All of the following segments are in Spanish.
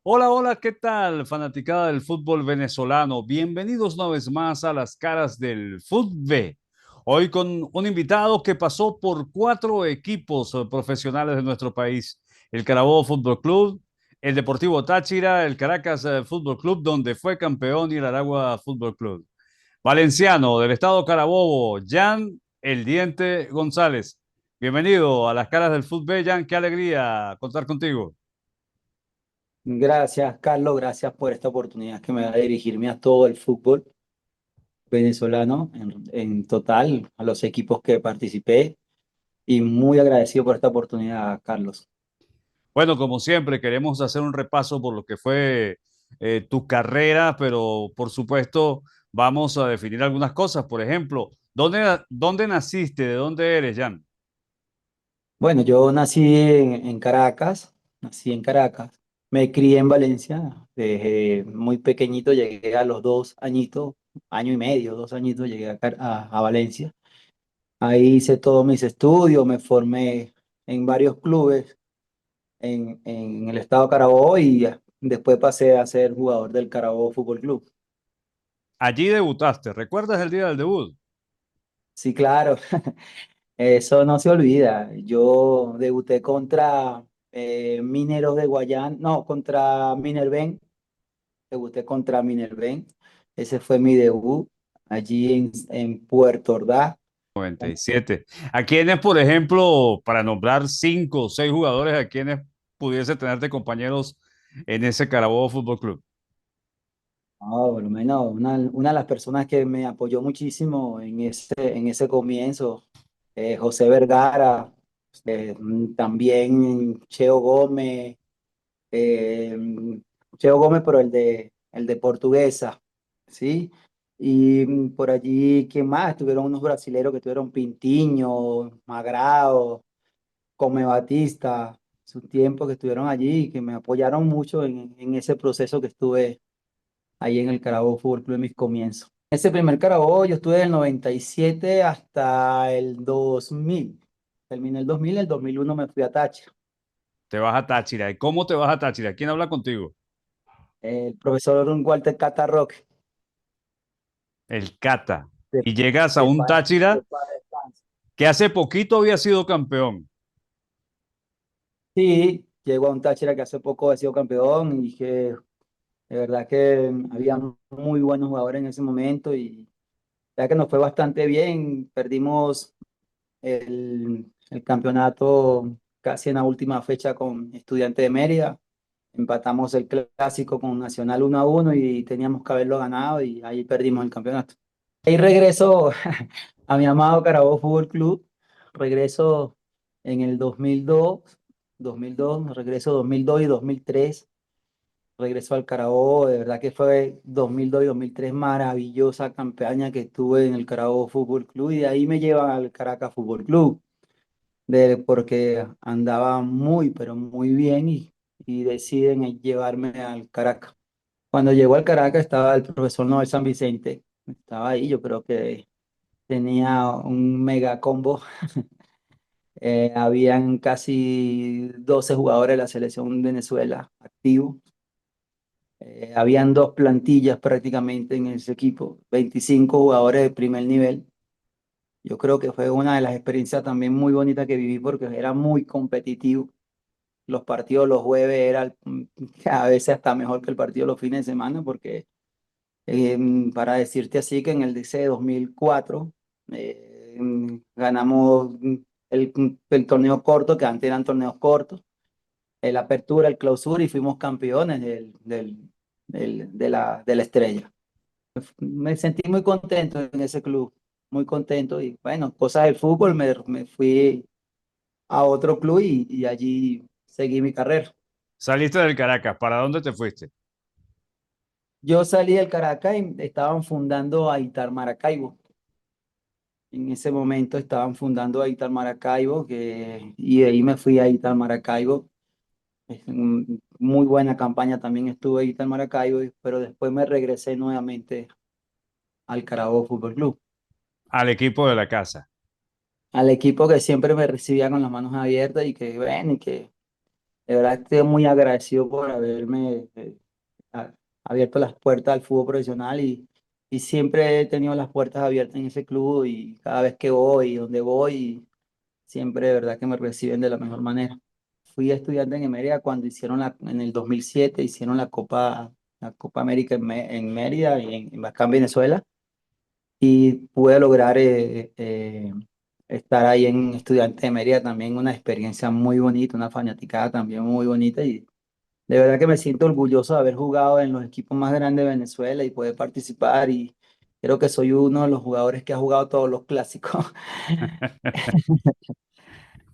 Hola, hola, ¿qué tal, fanaticada del fútbol venezolano? Bienvenidos una vez más a las caras del fútbol. Hoy con un invitado que pasó por cuatro equipos profesionales de nuestro país: el Carabobo Fútbol Club, el Deportivo Táchira, el Caracas Fútbol Club, donde fue campeón, y el Aragua Fútbol Club. Valenciano del estado Carabobo, Jan El Diente González. Bienvenido a las caras del fútbol, Jan. Qué alegría contar contigo. Gracias, Carlos, gracias por esta oportunidad que me da de dirigirme a todo el fútbol venezolano en total, a los equipos que participé y muy agradecido por esta oportunidad, Carlos. Bueno, como siempre, queremos hacer un repaso por lo que fue tu carrera, pero por supuesto vamos a definir algunas cosas. Por ejemplo, ¿dónde naciste? ¿De dónde eres, Jan? Bueno, yo nací en Caracas, me crié en Valencia, desde muy pequeñito llegué a los 2 añitos, año y medio, 2 añitos llegué a Valencia. Ahí hice todos mis estudios, me formé en varios clubes en el estado Carabobo y después pasé a ser jugador del Carabobo Fútbol Club. Allí debutaste. ¿Recuerdas el día del debut? Sí, claro, eso no se olvida. Yo debuté contra Mineros de Guayán, no, contra Minerven, debuté contra Minerven. Ese fue mi debut allí en Puerto Ordaz. 97. ¿A quiénes, por ejemplo, para nombrar cinco o seis jugadores, a quienes pudiese tenerte compañeros en ese Carabobo Fútbol Club? No, por lo menos una de las personas que me apoyó muchísimo en ese comienzo, José Vergara, también eh, Cheo Gómez, pero el de Portuguesa, ¿sí? Y por allí, ¿quién más? Estuvieron unos brasileros que tuvieron Pintiño, Magrao, Come Batista, su tiempo que estuvieron allí y que me apoyaron mucho en ese proceso que estuve ahí en el Carabobo Fútbol Club en mis comienzos. Ese primer Carabobo yo estuve del 97 hasta el 2000. Terminé el 2001 me fui a Táchira. Te vas a Táchira. ¿Y cómo te vas a Táchira? ¿Quién habla contigo? El profesor Walter Catarroque, El Cata. de, Y llegas a de, un pa- de Táchira pa- descanso. que hace poquito había sido campeón. Sí, llegó a un Táchira que hace poco ha sido campeón y que de verdad que había muy buenos jugadores en ese momento y ya que nos fue bastante bien, perdimos el campeonato casi en la última fecha con Estudiantes de Mérida. Empatamos el clásico con Nacional 1-1 y teníamos que haberlo ganado y ahí perdimos el campeonato. Ahí regreso a mi amado Carabobo Fútbol Club. Regreso en el 2002, regreso 2002 y 2003. Regreso al Carabobo, de verdad que fue 2002 y 2003 maravillosa campaña que tuve en el Carabobo Fútbol Club y de ahí me llevan al Caracas Fútbol Club porque andaba muy, pero muy bien y deciden llevarme al Caracas. Cuando llegó al Caracas estaba el profesor Noel San Vicente, estaba ahí, yo creo que tenía un mega combo. Habían casi 12 jugadores de la selección de Venezuela activos. Habían dos plantillas prácticamente en ese equipo, 25 jugadores de primer nivel. Yo creo que fue una de las experiencias también muy bonitas que viví porque era muy competitivo. Los partidos los jueves eran a veces hasta mejor que el partido los fines de semana, porque para decirte así que en el DC 2004 ganamos el torneo corto, que antes eran torneos cortos, el Apertura, el Clausura y fuimos campeones de la Estrella. Me sentí muy contento en ese club, muy contento y bueno, cosas del fútbol, me fui a otro club y allí seguí mi carrera. Saliste del Caracas. ¿Para dónde te fuiste? Yo salí del Caracas y estaban fundando Aitar Maracaibo. En ese momento estaban fundando Aitar Maracaibo y de ahí me fui a Aitar Maracaibo. Muy buena campaña también estuve en Aitar Maracaibo, pero después me regresé nuevamente al Carabobo Fútbol Club, Al equipo de la casa. al equipo que siempre me recibía con las manos abiertas y que, bueno, y que De verdad estoy muy agradecido por haberme a- abierto las puertas al fútbol profesional y siempre he tenido las puertas abiertas en ese club y cada vez que voy, donde voy, siempre de verdad que me reciben de la mejor manera. Fui estudiante en Mérida cuando en el 2007 hicieron la Copa América en Mérida y acá en Venezuela y pude lograr estar ahí en Estudiante de Mérida también, una experiencia muy bonita, una fanaticada también muy bonita y de verdad que me siento orgulloso de haber jugado en los equipos más grandes de Venezuela y poder participar y creo que soy uno de los jugadores que ha jugado todos los clásicos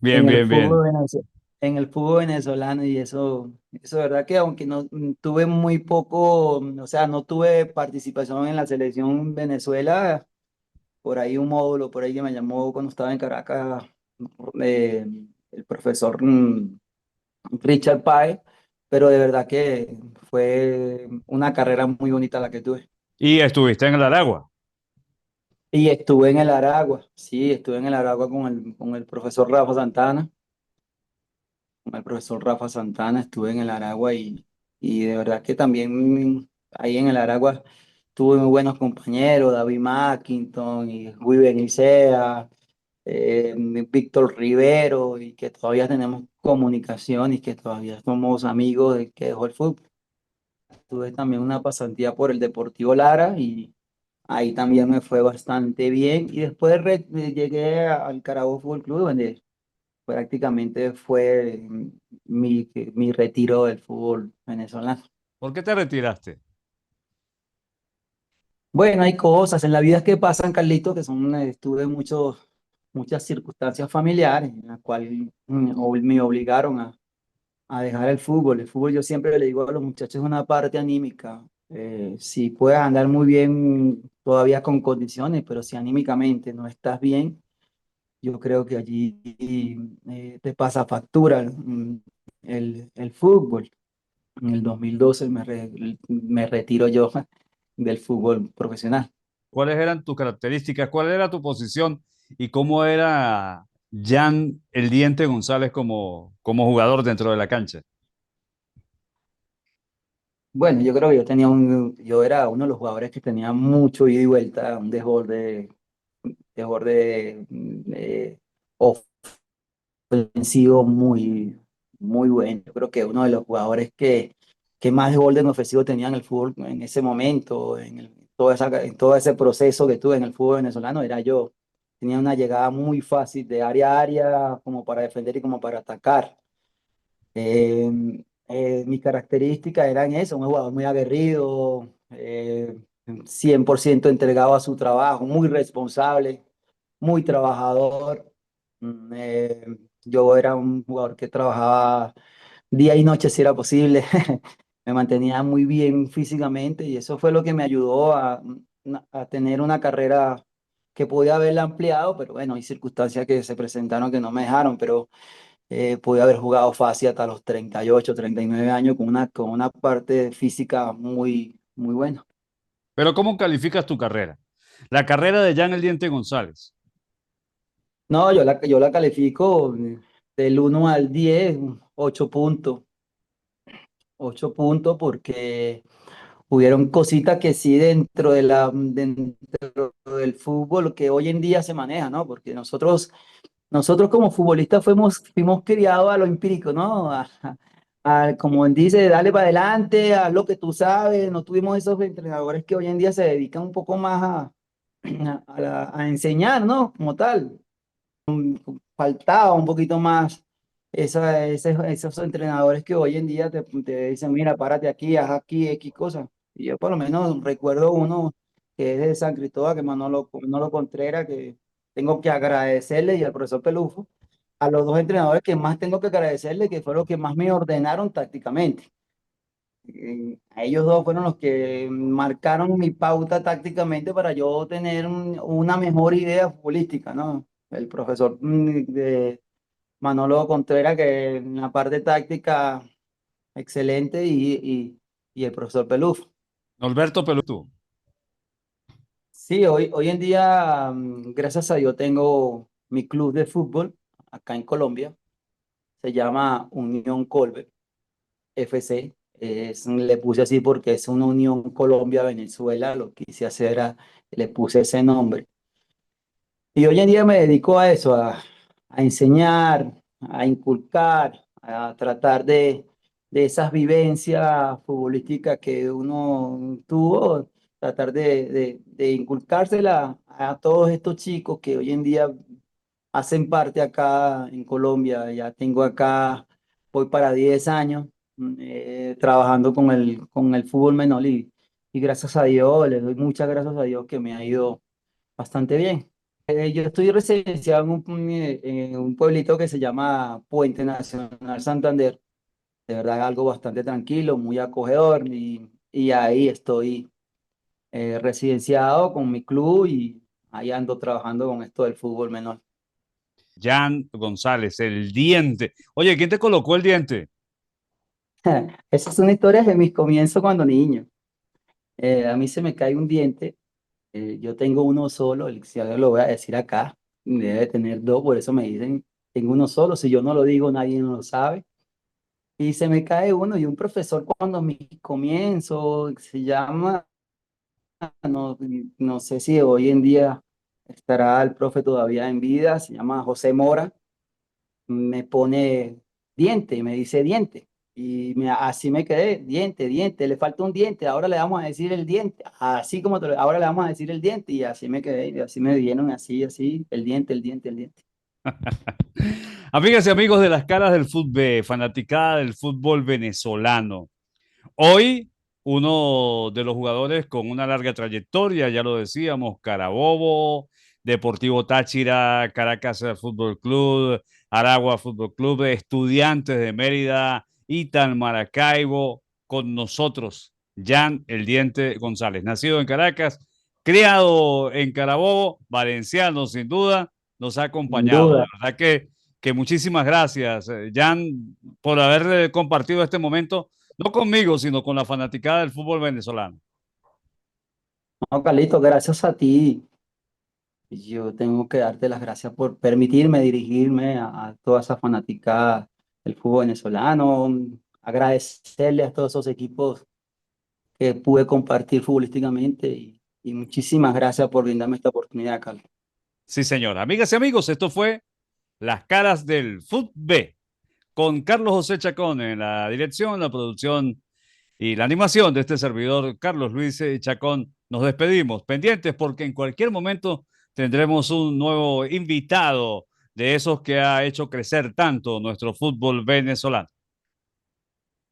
Bien, en el bien, bien. en el fútbol venezolano y eso de verdad que aunque no tuve muy poco, o sea, no tuve participación en la selección Venezuela, por ahí un módulo, por ahí que me llamó cuando estaba en Caracas, eh, el profesor Richard Páez, pero de verdad que fue una carrera muy bonita la que tuve. Y estuviste en el Aragua. Y estuve en el Aragua, sí, estuve en el Aragua con el profesor Rafa Santana, con el profesor Rafa Santana, estuve en el Aragua y de verdad que también ahí en el Aragua tuve muy buenos compañeros, David Mackinton y Rui Benicea, Víctor Rivero, y que todavía tenemos comunicación y que todavía somos amigos de que dejó el fútbol. Tuve también una pasantía por el Deportivo Lara y ahí también me fue bastante bien. Y después llegué al Carabobo Fútbol Club, donde prácticamente fue mi retiro del fútbol venezolano. ¿Por qué te retiraste? Bueno, hay cosas en la vida que pasan, Carlito, tuve muchas circunstancias familiares en las cuales me obligaron a dejar el fútbol. El fútbol yo siempre le digo a los muchachos es una parte anímica. Si puedes andar muy bien todavía con condiciones, pero si anímicamente no estás bien, yo creo que allí te pasa factura el fútbol. En el 2012 me retiro yo del fútbol profesional. ¿Cuáles eran tus características? ¿Cuál era tu posición? ¿Y cómo era Jan El Diente González como jugador dentro de la cancha? Bueno, yo creo que yo era uno de los jugadores que tenía mucho ida y vuelta, un desborde ofensivo muy bueno. Yo creo que uno de los jugadores que más desborde ofensivo tenía en el fútbol en ese momento, en todo ese proceso que tuve en el fútbol venezolano, era yo. Tenía una llegada muy fácil de área a área, como para defender y como para atacar. Eh, Mis características eran eso, un jugador muy aguerrido, 100% entregado a su trabajo, muy responsable, muy trabajador. Yo era un jugador que trabajaba día y noche si era posible, me mantenía muy bien físicamente y eso fue lo que me ayudó a tener una carrera que podía haberla ampliado, pero bueno, hay circunstancias que se presentaron que no me dejaron, pero pude haber jugado fácil hasta los 38, 39 años con una parte física muy buena. Pero ¿cómo calificas tu carrera? La carrera de Jan El Diente González. No, yo la califico del 1 al 10, 8 puntos. 8 puntos porque hubieron cositas que sí dentro del fútbol que hoy en día se maneja, ¿no? Porque nosotros como futbolistas fuimos criados a lo empírico, ¿no? Como él dice, dale para adelante, haz lo que tú sabes. No tuvimos esos entrenadores que hoy en día se dedican un poco más a enseñar, ¿no? Como tal. Faltaba un poquito más esos entrenadores que hoy en día te dicen, mira, párate aquí, haz aquí, X cosas. Y yo por lo menos recuerdo uno que es de San Cristóbal, que Manolo Contreras, que tengo que agradecerle, y al profesor Pelufo, a los dos entrenadores que más tengo que agradecerle, que fueron los que más me ordenaron tácticamente. A ellos dos fueron los que marcaron mi pauta tácticamente para yo tener una mejor idea futbolística, ¿no? El profesor de Manolo Contreras, que en la parte táctica, excelente, y el profesor Peluf. Norberto Pelutú. Sí, hoy en día, gracias a Dios, tengo mi club de fútbol acá en Colombia. se llama Unión Colbert FC. Le puse así porque es una Unión Colombia-Venezuela, lo quise hacer, le puse ese nombre. Y hoy en día me dedico a eso, a enseñar, a inculcar, a tratar de esas vivencias futbolísticas que uno tuvo, tratar de inculcársela a todos estos chicos que hoy en día hacen parte acá en Colombia. Ya tengo acá, voy para 10 años trabajando con el fútbol menor y gracias a Dios, le doy muchas gracias a Dios que me ha ido bastante bien. Yo estoy residenciado en un pueblito que se llama Puente Nacional Santander. De verdad, algo bastante tranquilo, muy acogedor y ahí estoy residenciado con mi club y ahí ando trabajando con esto del fútbol menor. Jan González, el diente. Oye, ¿quién te colocó el diente? Esa es una historia de mis comienzos cuando niño. A mí se me cae un diente. Yo tengo uno solo, si ahora lo voy a decir acá, debe tener dos, por eso me dicen, tengo uno solo, si yo no lo digo nadie no lo sabe. Y se me cae uno y un profesor cuando mis comienzos, se llama, no, no sé si hoy en día estará el profe todavía en vida, se llama José Mora, me pone diente, me dice diente. Así me quedé, diente, diente, le falta un diente, ahora le vamos a decir el diente, así como ahora le vamos a decir el diente, y así me quedé, y así me dieron, así, así, el diente, el diente, el diente. Amigas y amigos de las caras del fútbol, fanaticada del fútbol venezolano. Hoy, uno de los jugadores con una larga trayectoria, ya lo decíamos, Carabobo, Deportivo Táchira, Caracas Fútbol Club, Aragua Fútbol Club, Estudiantes de Mérida, Itan Maracaibo, con nosotros, Jan El Diente González, nacido en Caracas, criado en Carabobo, valenciano sin duda, nos ha Sin acompañado. De duda. verdad que muchísimas gracias, Jan, por haber compartido este momento no conmigo, sino con la fanaticada del fútbol venezolano. No, Carlito, gracias a ti. Yo tengo que darte las gracias por permitirme dirigirme a toda esa fanaticada del fútbol venezolano, agradecerle a todos esos equipos que pude compartir futbolísticamente y muchísimas gracias por brindarme esta oportunidad, Carlos. Sí, señor. Amigas y amigos, esto fue Las Caras del Fútbol con Carlos José Chacón en la dirección, la producción y la animación de este servidor, Carlos Luis Chacón. Nos despedimos, pendientes porque en cualquier momento tendremos un nuevo invitado de esos que ha hecho crecer tanto nuestro fútbol venezolano.